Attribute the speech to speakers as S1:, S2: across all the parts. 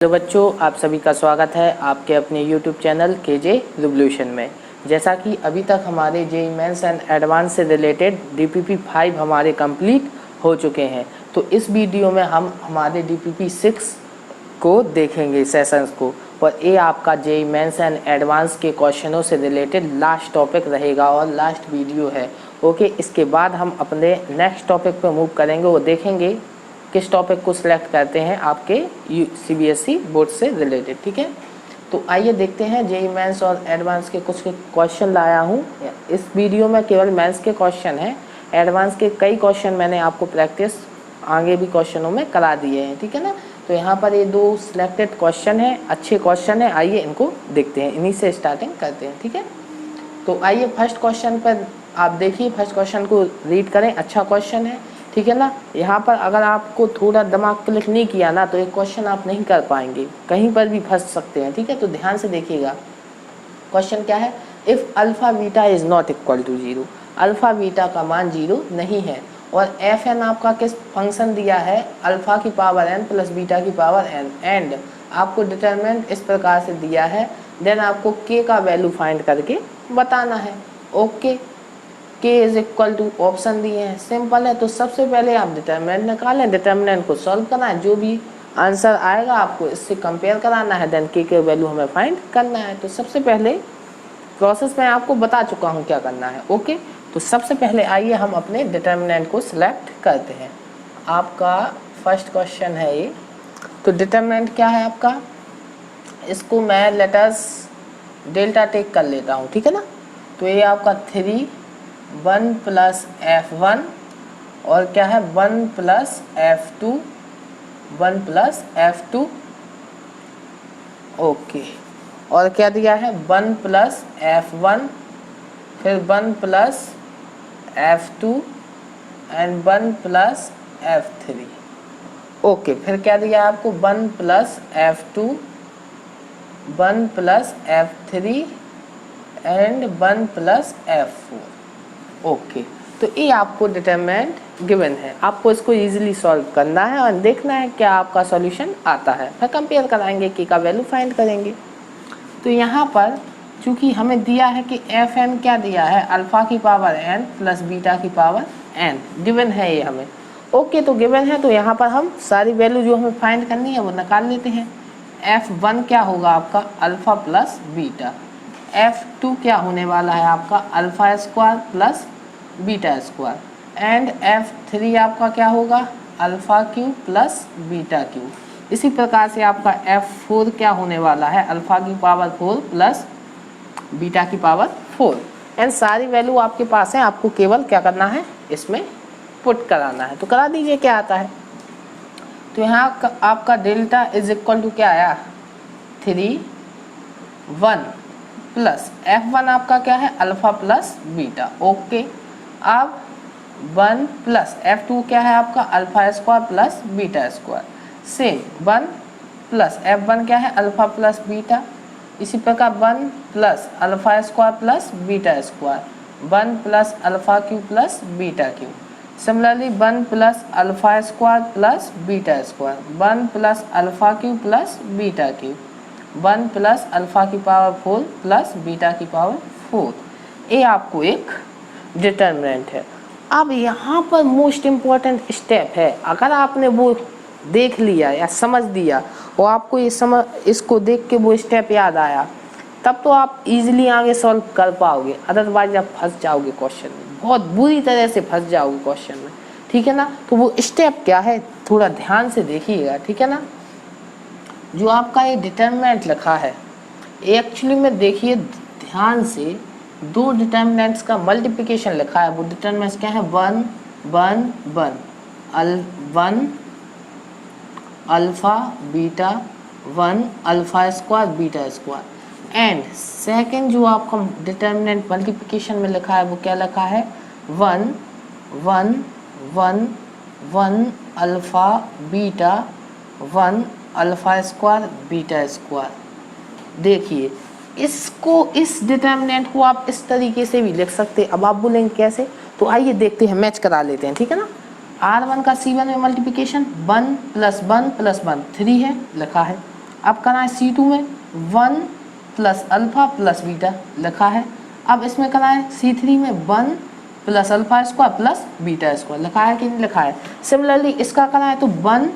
S1: Hello बच्चों, आप सभी का स्वागत है आपके अपने YouTube चैनल KJ रिवोल्यूशन में। जैसा कि अभी तक हमारे जेईई मेंस एंड एडवांस से रिलेटेड DPP 5 हमारे कंप्लीट हो चुके हैं, तो इस वीडियो में हम हमारे DPP 6 को देखेंगे सेशंस को, और ये आपका जेईई मेंस एंड एडवांस के क्वेश्चनों से रिलेटेड लास्ट टॉपिक रहेगा और लास्ट वीडियो है। ओके, इसके बाद हम अपने नेक्स्ट टॉपिक पर मूव करेंगे, वो देखेंगे किस टॉपिक को सिलेक्ट करते हैं आपके CBSE बोर्ड से रिलेटेड। ठीक है, तो आइए देखते हैं जेईई मेंस और एडवांस के कुछ क्वेश्चन लाया हूँ। इस वीडियो में केवल मेंस के क्वेश्चन हैं, एडवांस के कई क्वेश्चन मैंने आपको प्रैक्टिस आगे भी क्वेश्चनों में करा दिए हैं। ठीक है ना, तो यहाँ पर ये 2 सिलेक्टेड क्वेश्चन हैं, अच्छे क्वेश्चन हैं, आइए इनको देखते हैं, इन्हीं से स्टार्टिंग करते हैं। ठीक है, तो आइए फर्स्ट क्वेश्चन पर आप देखिए, फर्स्ट क्वेश्चन को रीड करें, अच्छा क्वेश्चन है। ठीक है ना, यहाँ पर अगर आपको थोड़ा दिमाग क्लिक नहीं किया ना तो एक क्वेश्चन आप नहीं कर पाएंगे, कहीं पर भी फंस सकते हैं। ठीक है, तो ध्यान से देखिएगा। क्वेश्चन क्या है, if alpha beta is not equal to 0, alpha beta का मान 0 नहीं है और fn आपका किस फंक्शन दिया है, अल्फ़ा की पावर n प्लस बीटा की पावर n, एंड आपको डिटरमिनेंट इस प्रकार से दिया है, देन आपको k का वैल्यू फाइंड करके बताना है। Okay, k is equal to option दिए हैं, सिंपल है। तो सबसे पहले आप डिटरमिनेंट निकालें, डिटरमिनेंट को सॉल्व कराएं, जो भी आंसर आएगा आपको इससे कंपेयर कराना है, देन k के वैल्यू हमें फाइंड करना है। तो सबसे पहले प्रोसेस मैं आपको बता चुका हूँ क्या करना है। ओके, तो सबसे पहले आइए हम अपने डिटरमिनेंट को सिलेक्ट करते हैं। आपका फर्स्ट क्वेश्चन है ये, तो डिटरमिनेंट क्या है आपका, इसको मैं लेटर्स डेल्टा टेक कर लेता हूँ। ठीक है ना, तो ये आपका 3 1 प्लस F1 और क्या है 1 plus F2, 1 plus F2। Okay, और क्या दिया है 1 प्लस F1, फिर 1 plus F2 and 1 plus F3। Okay, फिर क्या दिया आपको 1 plus F2, 1 plus F3 and 1 plus F4। Okay, तो ये आपको डिटरमिनेंट गिवन है, आपको इसको इजीली सॉल्व करना है और देखना है क्या आपका सॉल्यूशन आता है, फिर कंपेयर कराएंगे, k का वैल्यू फाइंड करेंगे। तो यहाँ पर चूंकि हमें दिया है कि fn क्या दिया है, अल्फ़ा की पावर n प्लस बीटा की पावर n, गिवन है ये हमें। ओके, तो गिवन है, तो यहाँ पर हम सारी वैल्यू जो हमें फाइंड करनी है वो निकाल लेते हैं। f1 क्या होगा आपका अल्फ़ा प्लस बीटा, f2 क्या होने वाला है आपका alpha square plus beta square, and f3 आपका क्या होगा alpha cube plus beta cube. इसी प्रकार से आपका f4 क्या होने वाला है अल्फ़ा की पावर 4 प्लस बीटा की पावर 4, एंड सारी वैल्यू आपके पास है, आपको केवल क्या करना है इसमें पुट कराना है। तो करा दीजिए क्या आता है। तो यहाँ आपका डेल्टा इज इक्वल टू क्या आया 3 1 प्लस F1 आपका क्या है अल्फ़ा प्लस बीटा। ओके, अब 1 प्लस F2 क्या है आपका alpha square plus beta square, same 1 plus F1 क्या है अल्फ़ा प्लस बीटा, इसी प्रकार 1 plus alpha square plus beta square, 1 plus alpha cube plus beta cube, similarly 1 plus alpha square plus beta square, 1 plus alpha cube plus beta cube, 1 plus alpha की power 4 plus beta की power 4। ये आपको एक determinant है। अब यहाँ पर most important step है, अगर आपने वो देख लिया या समझ दिया और आपको ये इसको देख के वो स्टेप याद आया, तब तो आप इजीली आगे सॉल्व कर पाओगे, अदरवाइज आप फंस जाओगे क्वेश्चन में, बहुत बुरी तरह से फंस जाओगे क्वेश्चन में। ठीक है ना, तो वो स्टेप क्या है थोड़ा ध्यान से देखिएगा। ठीक है ना, जो आपका ये डिटरमिनेंट लिखा है एक्चुअली में देखिए ध्यान से, 2 डिटरमिनेंट्स का मल्टीप्लिकेशन लिखा है, वो डिटरमिनेंट्स क्या है 1 1 1 alpha beta 1 alpha square beta square, and second जो आपका डिटरमिनेंट मल्टीप्लिकेशन में लिखा है वो क्या लिखा है 1 1 1 1 alpha beta 1 alpha square beta square. देखिए इसको, इस डिटरमिनेंट को आप इस तरीके से भी लिख सकते हैं। अब आप बोलेंगे कैसे, तो आइए देखते हैं, मैच करा लेते हैं। ठीक है ना, R1 का C1 में मल्टीप्लिकेशन 1 + 1 + 1 3 है लिखा है, अब करना है C2 में 1 प्लस अल्फा प्लस बीटा लिखा है। अब इसमें करना है C3 में 1 plus alpha square plus beta square लिखा है कि नहीं लिखा है। सिमिलरली इसका करना है तो 1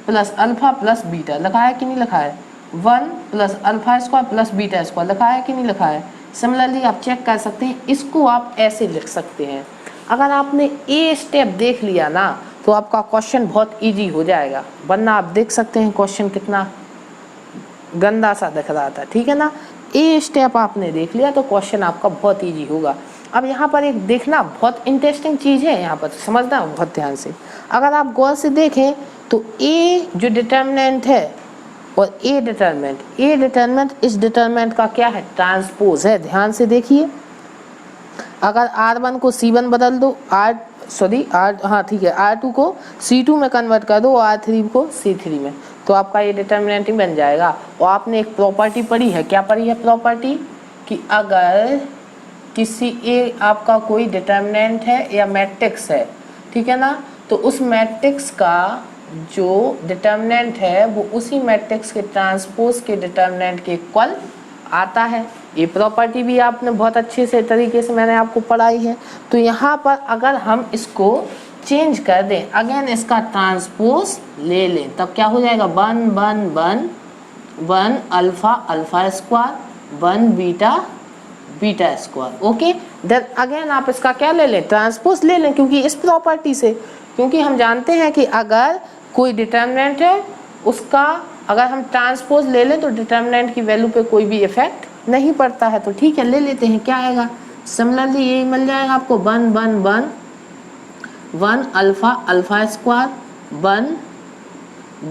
S1: प्लस अल्फा प्लस बीटा लिखा है कि नहीं लिखा है। 1 plus alpha square plus beta square लिखा है कि नहीं लिखा है। सिमिलरली आप चेक कर सकते हैं, इसको आप ऐसे लिख सकते हैं। अगर आपने ए स्टेप देख लिया ना तो आपका क्वेश्चन बहुत इजी हो जाएगा, वरना आप देख सकते हैं क्वेश्चन कितना गंदा सा दिख रहा था, ठीक है ना। ए स्टेप आपने देख लिया तो क्वेश्चन आपका बहुत इजी होगा। अब यहाँ पर एक देखना बहुत इंटरेस्टिंग चीज़ है, यहाँ पर समझना बहुत ध्यान से। अगर आप गौर से देखें तो ए जो डिटर्मिनेंट है और ए डिटर्मिनेंट इस डिटर्मिनेंट का क्या है, ट्रांसपोज है। ध्यान से देखिए, अगर R1 को C1 बदल दो, ठीक है, R2 को C2 में कन्वर्ट कर दो और R3 को C3 में, तो आपका ये डिटर्मिनेंट ही बन जाएगा। और आपने एक प्रॉपर्टी पढ़ी है, क्या पढ़ी है प्रॉपर्टी, कि अगर किसी ए आपका कोई डिटर्मिनेंट है या मैट्रिक्स है, ठीक है ना, तो उस मैट्रिक्स का जो डिटर्मिनेंट है वो उसी मैट्रिक्स के ट्रांसपोज के डिटर्मिनेंट के इक्वल आता है। ये प्रॉपर्टी भी आपने बहुत अच्छे से तरीके से मैंने आपको पढ़ाई है। तो यहाँ पर अगर हम इसको चेंज कर दें, अगेन इसका ट्रांसपोज ले लें, तब क्या हो जाएगा, 1 alpha alpha square 1 beta square. Okay, then again आप इसका क्या ले लें, ट्रांसपोज ले लें, क्योंकि इस प्रॉपर्टी से, क्योंकि हम जानते हैं कि अगर कोई डिटर्मिनेंट है उसका अगर हम ट्रांसपोज ले लें तो डिटर्मिनेंट की वैल्यू पे कोई भी इफेक्ट नहीं पड़ता है। तो ठीक है, ले लेते हैं, क्या आएगा, सिमिलरली यही मिल जाएगा आपको 1 alpha alpha square 1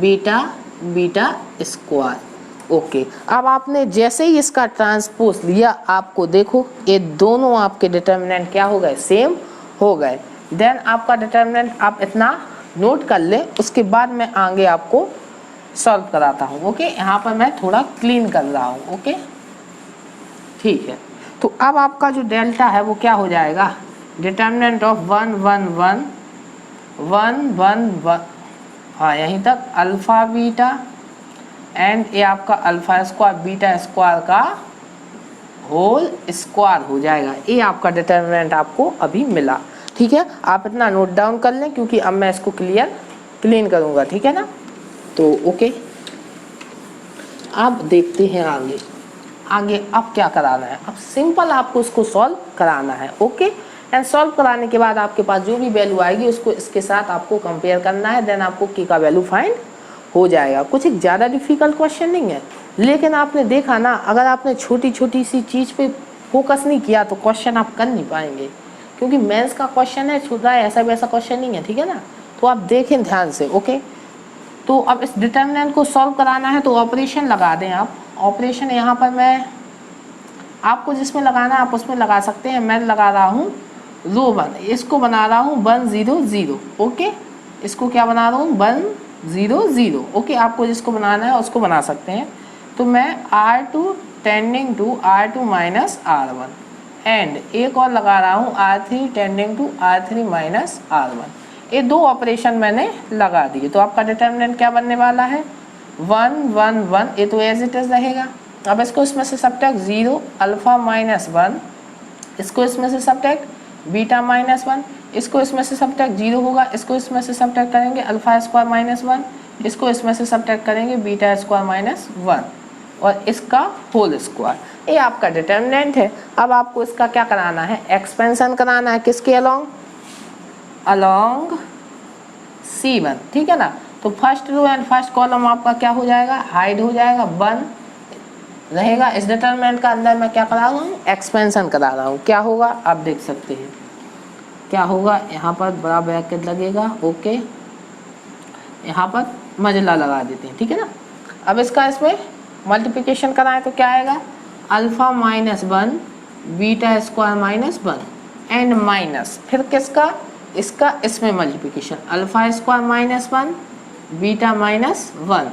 S1: beta square. Okay, अब आपने जैसे ही इसका ट्रांसपोज लिया, आपको देखो ये दोनों आपके डिटर्मिनेंट क्या हो गए, सेम हो गए। देन आपका डिटर्मिनेंट आप इतना नोट कर ले, उसके बाद मैं आगे आपको सॉल्व कराता हूँ। ओके, यहाँ पर मैं थोड़ा क्लीन कर रहा हूँ। ओके, ठीक है, तो अब आपका जो डेल्टा है वो क्या हो जाएगा, डिटर्मिनेंट ऑफ 1 1 हाँ यहीं तक अल्फा बीटा एंड ये आपका अल्फा स्क्वायर बीटा स्क्वायर का होल स्क्वायर हो जाएगा। ये आपका डिटर्मिनेंट आपको अभी मिला। ठीक है, आप इतना नोट डाउन कर लें, क्योंकि अब मैं इसको क्लीन करूँगा, ठीक है ना। तो ओके, अब देखते हैं आगे अब क्या कराना है। अब सिंपल आपको इसको सॉल्व कराना है। ओके, एंड सॉल्व कराने के बाद आपके पास जो भी वैल्यू आएगी उसको इसके साथ आपको कंपेयर करना है, देन आपको की का वैल्यू फाइंड हो जाएगा। कुछ एक ज़्यादा डिफिकल्ट क्वेश्चन नहीं है, लेकिन आपने देखा ना, अगर आपने छोटी छोटी सी चीज़ पे फोकस नहीं किया तो क्वेश्चन आप कर नहीं पाएंगे, क्योंकि मेंस का क्वेश्चन है, छोटा है, ऐसा वैसा क्वेश्चन नहीं है, ठीक है ना। तो आप देखें ध्यान से। ओके, तो अब इस डिटर्मिनेंट को सॉल्व कराना है तो ऑपरेशन लगा दें आप। ऑपरेशन यहाँ पर मैं आपको जिसमें लगाना है आप उसमें लगा सकते हैं। मैं लगा रहा हूँ रो 1, इसको बना रहा हूँ 1 0 0। ओके, इसको क्या बना रहा हूँ 1 0 0। ओके, आपको जिसको बनाना है उसको बना सकते हैं। तो मैं R2 tending to R2 minus R1 and एक और लगा रहा हूँ R3 tending to R3 minus R1। ये दो ऑपरेशन मैंने लगा दिए। तो आपका डिटर्मिनेंट क्या बनने वाला है 1 1 1। ये तो एज इट इज रहेगा। अब इसको इसमें से सब्ट्रैक्ट 0 अल्फा माइनस 1, इसको इसमें से सब्ट्रैक्ट बीटा माइनस 1, इसको इसमें से सब्ट्रैक्ट 0 होगा, इसको इसमें से सब्ट्रैक्ट करेंगे अल्फा स्क्वायर माइनस 1, इसको इसमें से सब्ट्रैक्ट करेंगे बीटा स्क्वायर माइनस 1 और इसका होल स्क्वायर। ये आपका डिटर्मिनेंट है। अब आपको इसका क्या कराना है, एक्सपेंशन कराना है। किसके अलोंग C1, ठीक है ना। तो first row and first column आपका क्या हो जाएगा, हाइड हो जाएगा, 1 रहेगा। इस डिटर्मिनेंट का अंदर मैं क्या करा रहा हूँ, एक्सपेंशन करा रहा हूँ। क्या होगा आप देख सकते हैं क्या होगा, यहाँ पर बड़ा ब्रैकेट लगेगा। ओके, यहाँ पर मजला लगा देते हैं, ठीक है ना। अब इसका इसमें मल्टीप्लिकेशन कराएं तो क्या आएगा, alpha minus 1 beta square minus 1 and minus फिर किसका, इसका इसमें multiplication alpha square minus 1 beta minus 1।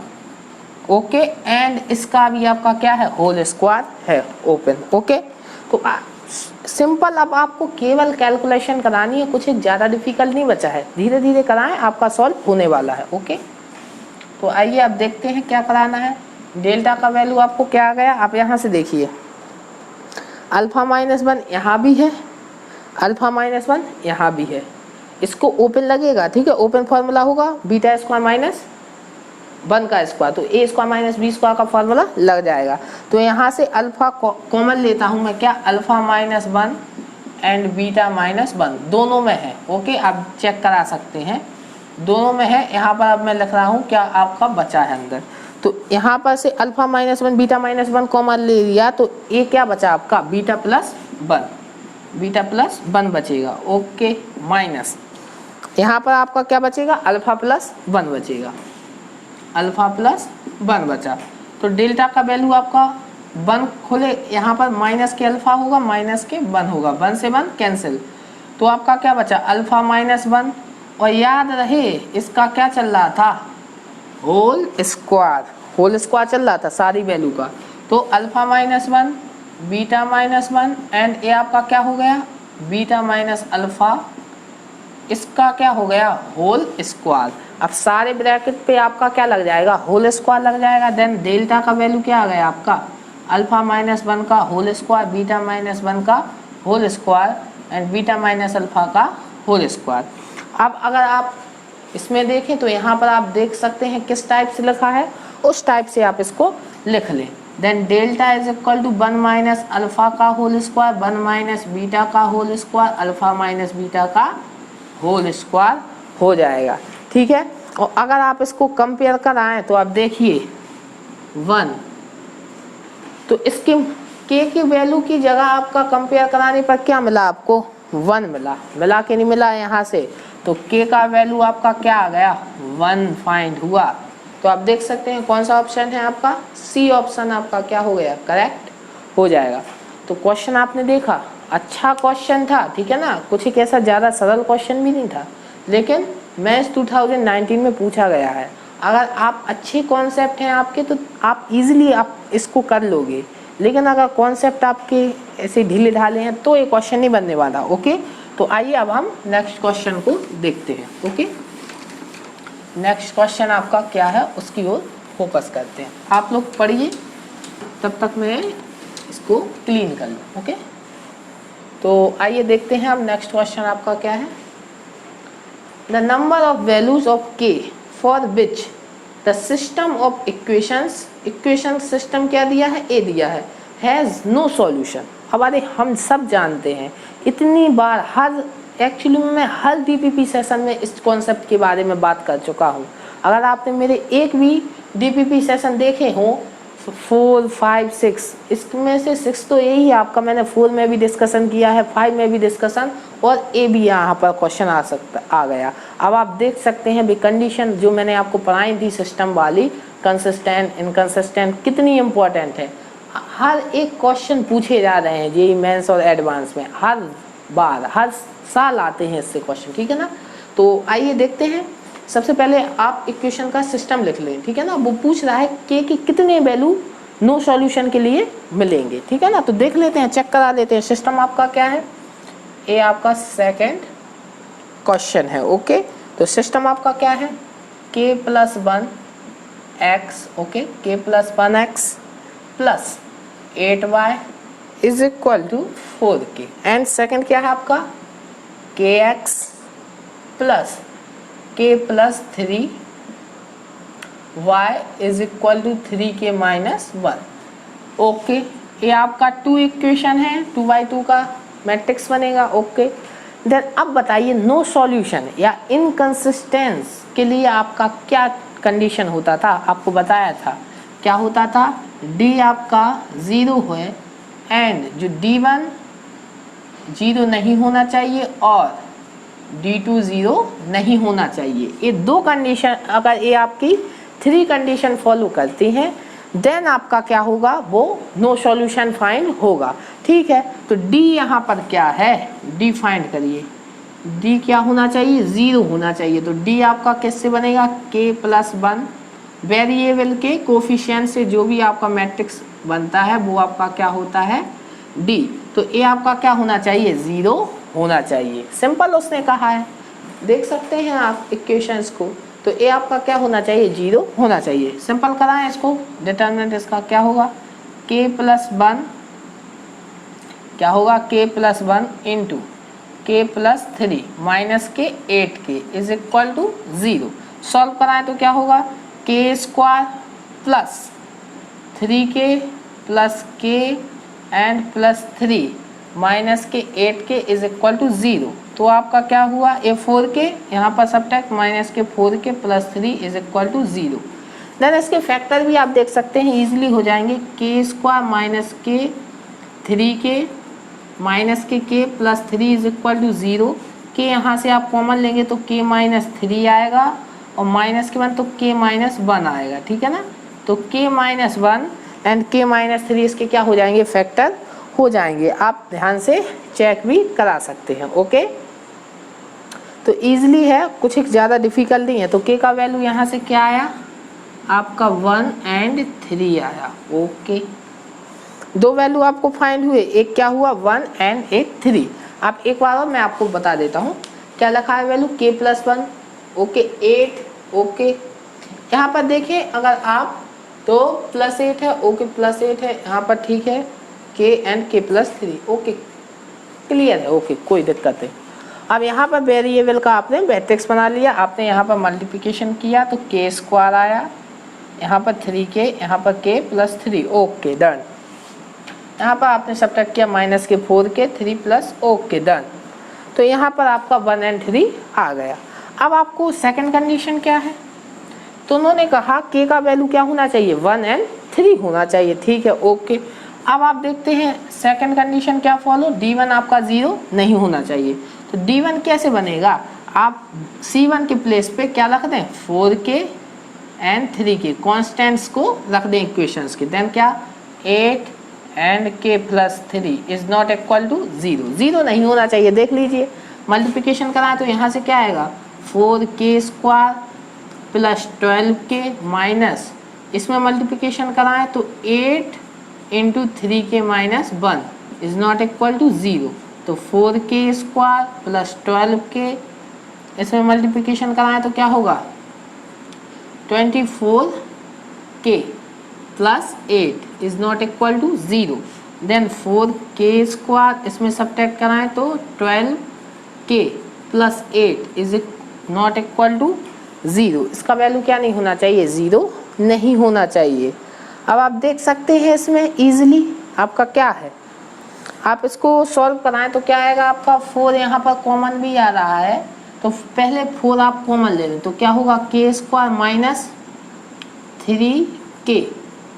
S1: Okay, and इसका भी आपका क्या है, होल स्क्वायर है, ओपन। ओके, तो सिंपल। अब आपको केवल कैलकुलेशन करानी है, कुछ ज़्यादा डिफिकल्ट नहीं बचा है। धीरे धीरे कराएं, आपका सॉल्व होने वाला है। ओके, तो आइए अब देखते हैं क्या कराना है। डेल्टा का वैल्यू आपको क्या आ गया, आप यहाँ से देखिए अल्फा माइनस 1 यहाँ भी है, अल्फा माइनस 1 यहाँ भी है, इसको ओपन लगेगा, ठीक है, ओपन फार्मूला होगा बीटा स्क्वायर माइनस 1 का स्क्वायर, तो ए स्क्वायर माइनस बी स्क्वायर का फार्मूला लग जाएगा। तो यहाँ से अल्फा कॉमन लेता हूँ मैं, क्या alpha minus 1 and beta minus 1 दोनों में है, ओके, आप चेक करा सकते हैं दोनों में है। यहाँ पर अब मैं लिख रहा हूँ क्या आपका बचा है अंदर, तो यहाँ पर से alpha minus 1 beta minus 1 common ले लिया, तो ए क्या बचा आपका बीटा प्लस 1, बीटा प्लस 1 बचेगा, ओके, माइनस यहाँ पर आपका क्या बचेगा अल्फा प्लस 1 बचेगा, अल्फा प्लस 1 बचा। तो डेल्टा का वैल्यू आपका 1 खोले, यहाँ पर माइनस के अल्फा होगा माइनस के 1 होगा, 1 से 1 कैंसिल, तो आपका क्या बचा अल्फा माइनस 1, और याद रहे इसका क्या चल रहा था होल स्क्वायर चल रहा था सारी वैल्यू का, तो alpha minus 1 beta minus 1 and uh आपका क्या हो गया बीटा माइनस अल्फा, इसका क्या हो गया होल स्क्वायर। अब सारे ब्रैकेट पे आपका क्या लग जाएगा होल स्क्वायर लग जाएगा, देन डेल्टा का वैल्यू क्या आ गया आपका अल्फा माइनस 1 का होल स्क्वायर बीटा माइनस 1 का whole square and beta minus alpha का होल स्क्वायर। अब अगर आप इसमें देखें तो यहाँ पर आप देख सकते हैं किस टाइप से लिखा है, उस टाइप से आप इसको लिख लें। Then delta is equal to 1 minus alpha का होल स्क्वायर 1 माइनस बीटा का whole square alpha minus beta का होल स्क्वायर हो जाएगा, ठीक है। और अगर आप इसको कंपेयर कराएं तो आप देखिए 1, तो इसके के की वैल्यू की जगह आपका कंपेयर कराने पर क्या मिला आपको 1 मिला कि नहीं मिला यहाँ से, तो के का वैल्यू आपका क्या आ गया 1 फाइंड हुआ। तो आप देख सकते हैं कौन सा ऑप्शन है आपका सी ऑप्शन आपका क्या हो गया करेक्ट हो जाएगा। तो क्वेश्चन आपने देखा अच्छा क्वेश्चन था, ठीक है ना, कुछ एक ऐसा ज़्यादा सरल क्वेश्चन भी नहीं था, लेकिन मैथ्स 2019 में पूछा गया है। अगर आप अच्छे कॉन्सेप्ट हैं आपके तो आप इजीली आप इसको कर लोगे, लेकिन अगर कॉन्सेप्ट आपके ऐसे ढीले ढाले हैं तो ये क्वेश्चन नहीं बनने वाला, ओके। तो आइए अब हम नेक्स्ट क्वेश्चन को देखते हैं, ओके। नेक्स्ट क्वेश्चन आपका क्या है उसकी ओर फोकस करते हैं। आप लोग पढ़िए तब तक मैं इसको क्लीन कर लूँ, ओके। तो आइए देखते हैं अब नेक्स्ट क्वेश्चन आपका क्या है। The number of values of k for which the system of equation system क्या दिया है ए दिया है हैज़ नो सॉल्यूशन। अब अरे हम सब जानते हैं इतनी बार एक्चुअली मैं हर डीपीपी सेशन में इस कॉन्सेप्ट के बारे में बात कर चुका हूँ। अगर आपने मेरे एक भी डीपीपी सेशन देखे हों 4, 5, 6, इसमें से 6 तो यही है आपका, मैंने 4 में भी डिस्कशन किया है, 5 में भी डिस्कशन, और ए भी यहाँ पर क्वेश्चन आ गया। अब आप देख सकते हैं भी कंडीशन जो मैंने आपको पढ़ाई थी सिस्टम वाली कंसिस्टेंट इनकंसिस्टेंट कितनी इम्पोर्टेंट है। हर एक क्वेश्चन पूछे जा रहे हैं जेईई मेंस और एडवांस में, हर बार हर साल आते हैं इससे क्वेश्चन, ठीक है ना। तो आइए देखते हैं। सबसे पहले आप इक्वेशन का सिस्टम लिख लें, ठीक है ना। वो पूछ रहा है के की कितने वैल्यू नो सॉल्यूशन के लिए मिलेंगे, ठीक है ना। तो देख लेते हैं, चेक करा लेते हैं सिस्टम आपका क्या है। ये आपका सेकंड क्वेश्चन है, ओके। तो सिस्टम आपका क्या है k + 1x, okay, k + 1x plus 8y is equal to 4k and second क्या है आपका kx plus k + 3y is equal to 3k - 1, okay. ये आपका 2 इक्वेशन है, 2/2 का मैट्रिक्स बनेगा, ओके। देन अब बताइए नो सॉल्यूशन या इनकंसिस्टेंस के लिए आपका क्या कंडीशन होता था, आपको बताया था क्या होता था d आपका 0 है एंड जो d1 0 नहीं होना चाहिए और d2 0 नहीं होना चाहिए। ये 2 कंडीशन अगर ये आपकी 3 कंडीशन फॉलो करती हैं देन आपका क्या होगा वो नो सॉल्यूशन फाइंड होगा, ठीक है। तो d यहाँ पर क्या है d फाइंड करिए, d क्या होना चाहिए 0 होना चाहिए। तो d आपका किससे बनेगा k + 1 वेरिएबल के कोफिशिएंट से जो भी आपका मैट्रिक्स बनता है वो आपका क्या होता है d। तो ये आपका क्या होना चाहिए 0 होना चाहिए, सिंपल उसने कहा है। देख सकते हैं आप इक्वेशंस को, तो ए आपका क्या होना चाहिए, 0 होना चाहिए। सिंपल कराएं इसको, डिटर्मिनेंट इसका क्या होगा, k प्लस 1 क्या होगा, k plus 1 into k plus 3 minus के 8k is equal to 0। Solve कराएं तो क्या होगा, k square plus 3k plus k and plus 3 minus के 8k इज इक्वल टू 0। तो आपका क्या हुआ, ये 4k यहाँ पर सब्ट्रैक्ट माइनस के 4k plus 3 is equal to 0। Then इसके फैक्टर भी आप देख सकते हैं, इजीली हो जाएंगे, k स्क्वायर माइनस के 3k माइनस के k plus 3 is equal to 0। k यहाँ से आप कॉमन लेंगे तो k माइनस 3 आएगा और माइनस के 1 तो k माइनस 1 आएगा, ठीक है ना। तो k minus 1 and k minus 3 इसके क्या हो जाएंगे, फैक्टर हो जाएंगे। आप ध्यान से चेक भी करा सकते हैं। ओके, तो ईजिली है, कुछ एक ज़्यादा डिफिकल्ट नहीं है। तो k का वैल्यू यहाँ से क्या आया आपका 1 एंड 3 आया। ओके, दो वैल्यू आपको फाइंड हुए, एक क्या हुआ 1 एंड एक 3। आप एक बार और मैं आपको बता देता हूँ क्या लिखा है value, k plus 1 okay 8। Okay, यहाँ पर देखिए अगर आप तो प्लस 8 है, ओके प्लस 8 है यहाँ पर, ठीक है, k and k plus 3। Okay clear है, ओके कोई दिक्कत नहीं। अब यहाँ पर वेरिएबल का आपने मैट्रिक्स बना लिया, आपने यहाँ पर मल्टीप्लिकेशन किया तो k स्क्वायर आया, यहाँ पर 3k, यहाँ पर k प्लस 3। Okay done. यहाँ पर आपने सब्ट्रैक्ट किया माइनस के 4k 3 प्लस, ओके डन। तो यहाँ पर आपका 1 एंड 3 आ गया। अब आपको सेकंड कंडीशन क्या है, तो उन्होंने कहा k का वैल्यू क्या होना चाहिए, 1 एंड 3 होना चाहिए, ठीक है। ओके, अब आप देखते हैं सेकंड कंडीशन क्या फॉलो, d1 आपका 0 नहीं होना चाहिए। तो d1 कैसे बनेगा, आप c1 के प्लेस पे क्या रख दें, 4k एंड 3k कॉन्स्टेंट्स को रख दें इक्वेशंस के। देन क्या 8 and k plus 3 is not equal to 0। 0 नहीं होना चाहिए। देख लीजिए मल्टीप्लिकेशन कराएं तो यहाँ से क्या आएगा, 4k square plus 12k minus, इसमें मल्टीप्लिकेशन कराएं तो 8 into 3k minus 1 is not equal to 0। तो 4k स्क्वायर प्लस 12k, इसमें मल्टीप्लिकेशन कराएं तो क्या होगा 24k plus 8 is not equal to 0। Then 4k square, इसमें सब्ट्रैक्ट कराएं तो 12k plus 8 is not equal to 0। इसका वैल्यू क्या नहीं होना चाहिए, 0 नहीं होना चाहिए। अब आप देख सकते हैं इसमें इजीली आपका क्या है, आप इसको सॉल्व कराएं तो क्या आएगा आपका 4, यहाँ पर कॉमन भी आ रहा है तो पहले 4 आप कॉमन ले लें तो क्या होगा, k square minus 3k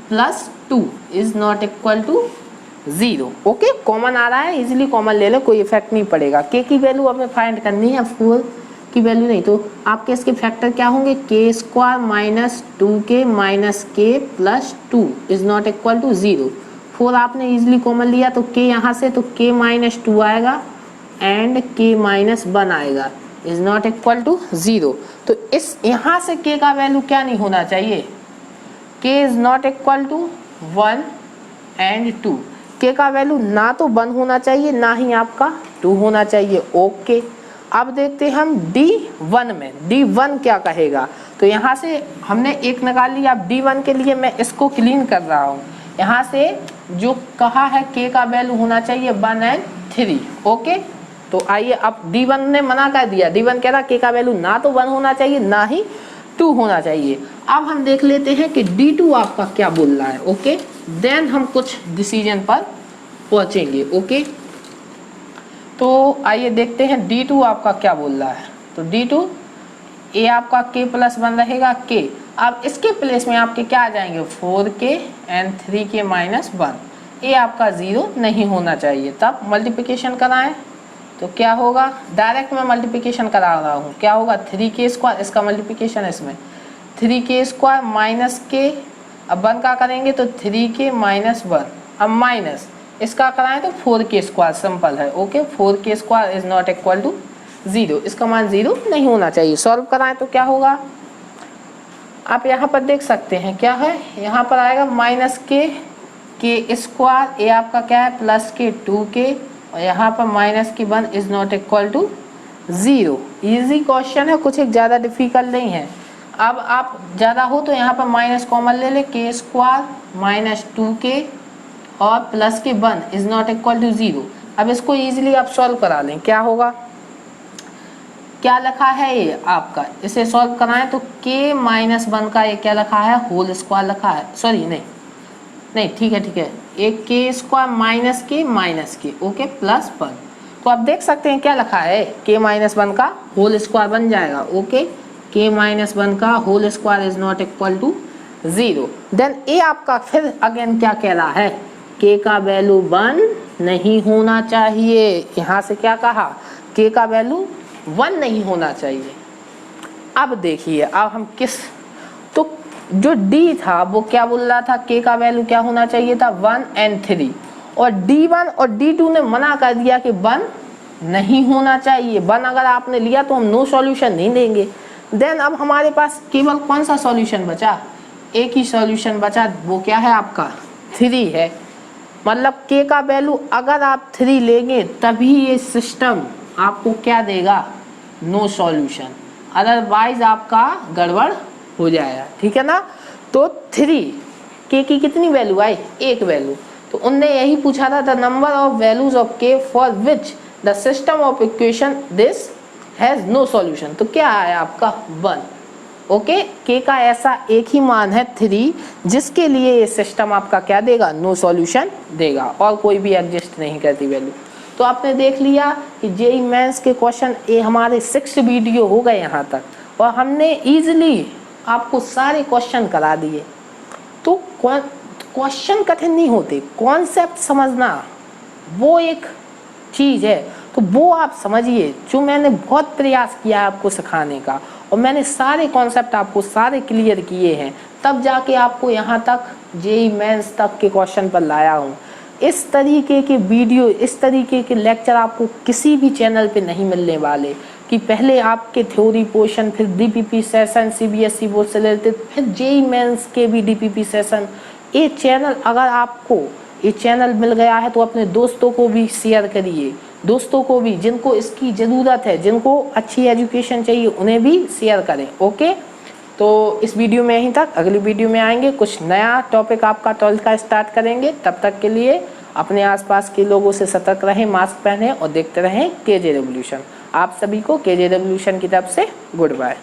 S1: plus 2 is not equal to 0। Okay, common आ रहा है, इजीली कॉमन ले लो, कोई इफेक्ट नहीं पड़ेगा। k की वैल्यू हमें फाइंड करनी है, 4 की वैल्यू नहीं। तो आपके इसके फैक्टर क्या होंगे, k square minus 2k minus k plus 2 is not equal to 0। 4 आपने इजीली कॉमन लिया तो k यहाँ से तो k माइनस 2 आएगा एंड k माइनस 1 आएगा इज नॉट इक्वल टू 0। तो इस यहाँ से k का वैल्यू क्या नहीं होना चाहिए, k is not equal to 1 and 2। k का वैल्यू ना तो 1 होना चाहिए ना ही आपका 2 होना चाहिए। ओके, अब देखते हैं हम D1 में, D1 क्या कहेगा। तो यहाँ से हमने एक निकाल लिया, अब D1 के लिए मैं इसको क्लीन कर रहा हूँ। यहाँ से जो कहा है k का वैल्यू होना चाहिए 1 एंड 3। ओके, तो आइए अब D1 ने मना कर दिया, D1 कह रहा k का वैल्यू ना तो 1 होना चाहिए ना ही 2 होना चाहिए। अब हम देख लेते हैं कि D2 आपका क्या बोल रहा है। ओके, देन हम कुछ डिसीजन पर पहुँचेंगे। ओके, तो आइए देखते हैं D2 आपका क्या बोल रहा है। तो D2 ए आपका k प्लस 1 रहेगा k। अब इसके प्लेस में आपके क्या आ जाएंगे 4k एंड 3k माइनस 1। ए आपका 0 नहीं होना चाहिए। तब मल्टीप्लिकेशन कराएं तो क्या होगा, डायरेक्ट मैं मल्टीप्लिकेशन करा रहा हूँ, क्या होगा 3k स्क्वायर, इसका मल्टीप्लिकेशन है इसमें 3k स्क्वायर माइनस k, अब 1 का करेंगे तो 3k माइनस 1, अब माइनस इसका कराएं तो 4k स्क्वायर, सिंपल है। Okay, 4k square is not equal to 0, इसका मान 0 नहीं होना चाहिए। सॉल्व कराएं तो क्या होगा, आप यहाँ पर देख सकते हैं क्या है, यहाँ पर आएगा माइनस k स्क्वायर, ए आपका क्या है प्लस k 2k, और यहाँ पर माइनस की 1 is not equal to 0। Easy question है, कुछ एक ज़्यादा डिफिकल्ट नहीं है। अब आप ज़्यादा हो तो यहाँ पर माइनस कॉमन ले ले, के स्क्वायर माइनस 2k और प्लस के 1 इज नॉट इक्वल टू 0। अब इसको इजीली आप सॉल्व करा लें, क्या होगा, क्या लिखा है ये आपका, इसे सॉल्व कराएं तो k माइनस 1 का ये क्या लिखा है, होल स्क्वायर लिखा है, सॉरी नहीं ठीक है, एक के स्क्वायर माइनस के ओके प्लस 1। तो आप देख सकते हैं क्या लिखा है, k माइनस 1 का होल स्क्वायर बन जाएगा, ओके k माइनस 1 का whole square is not equal to 0। Then uh आपका फिर अगेन क्या कह रहा है, k का वैल्यू 1 नहीं होना चाहिए, यहाँ से क्या कहा, k का वैल्यू 1 नहीं होना चाहिए। अब देखिए अब हम किस, तो जो d था वो क्या बोल रहा था, k का वैल्यू क्या होना चाहिए था 1 and 3, और d1 और d2 ने मना कर दिया कि 1 नहीं होना चाहिए। 1 अगर आपने लिया तो हम नो सॉल्यूशन नहीं देंगे। देन अब हमारे पास केवल कौन सा सॉल्यूशन बचा, एक ही सॉल्यूशन बचा, वो क्या है आपका 3 है। मतलब k का वैल्यू अगर आप 3 लेंगे तभी ये सिस्टम आपको क्या देगा, नो सॉल्यूशन, अदरवाइज आपका गड़बड़ हो जाएगा, ठीक है ना। तो 3 k की कितनी वैल्यू आई, एक वैल्यू, तो उनने यही पूछा था the number of values of k for which the system of equation this has no solution. तो क्या आया आपका 1, ओके k का ऐसा एक ही मान है 3 जिसके लिए ये सिस्टम आपका क्या देगा, नो सॉल्यूशन देगा, और कोई भी एग्जिस्ट नहीं करती वैल्यू। तो आपने देख लिया कि जेईई मेंस के क्वेश्चन ये हमारे 6 वीडियो हो गए यहाँ तक, और हमने इजीली आपको सारे क्वेश्चन करा दिए। तो क्वेश्चन कठिन नहीं होते, कॉन्सेप्ट समझना वो एक चीज़ है, तो वो आप समझिए। जो मैंने बहुत प्रयास किया है आपको सिखाने का, और मैंने सारे कॉन्सेप्ट आपको सारे क्लियर किए हैं, तब जाके आपको यहाँ तक जेईई मेंस तक के क्वेश्चन पर लाया हूँ। इस तरीके के वीडियो, इस तरीके के लेक्चर आपको किसी भी चैनल पे नहीं मिलने वाले, कि पहले आपके थ्योरी पोर्शन, फिर डीपीपी सेशन सीबीएसई बोर्ड से रिलेटेड, फिर जेईई मेंस के भी डीपीपी सेशन। ये चैनल अगर आपको ये चैनल मिल गया है तो अपने दोस्तों को भी शेयर करिए, दोस्तों को भी जिनको इसकी ज़रूरत है, जिनको अच्छी एजुकेशन चाहिए उन्हें भी शेयर करें, ओके। तो इस वीडियो में यहीं तक, अगली वीडियो में आएंगे, कुछ नया टॉपिक आपका 12th का स्टार्ट करेंगे। तब तक के लिए अपने आसपास के लोगों से सतर्क रहें, मास्क पहनें और देखते रहें केजे रेवोल्यूशन। आप सभी को केजे रेवोल्यूशन की तरफ से गुड बाय।